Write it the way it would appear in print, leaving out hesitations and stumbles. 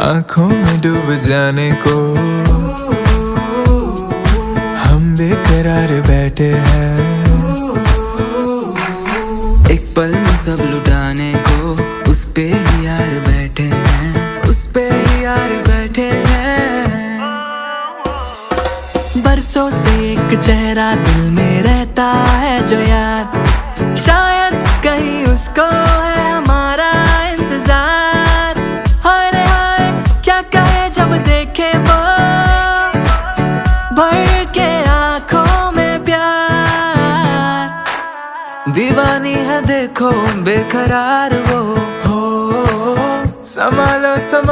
आंखों में डूब जाने को हम बेकरार बैठे हैं। एक पल में सब लुटाने को उस पे ही यार बैठे हैं, उस पे ही यार बैठे हैं। बरसों से एक चेहरा दिल में रहता है जो यार, शायद कहीं उसको है हमारा इंतजार। हाय रे हाय क्या कहे जब देखे वो भर के आंखों में प्यार। दीवानी है देखो बेकरार वो, संभालो संभालो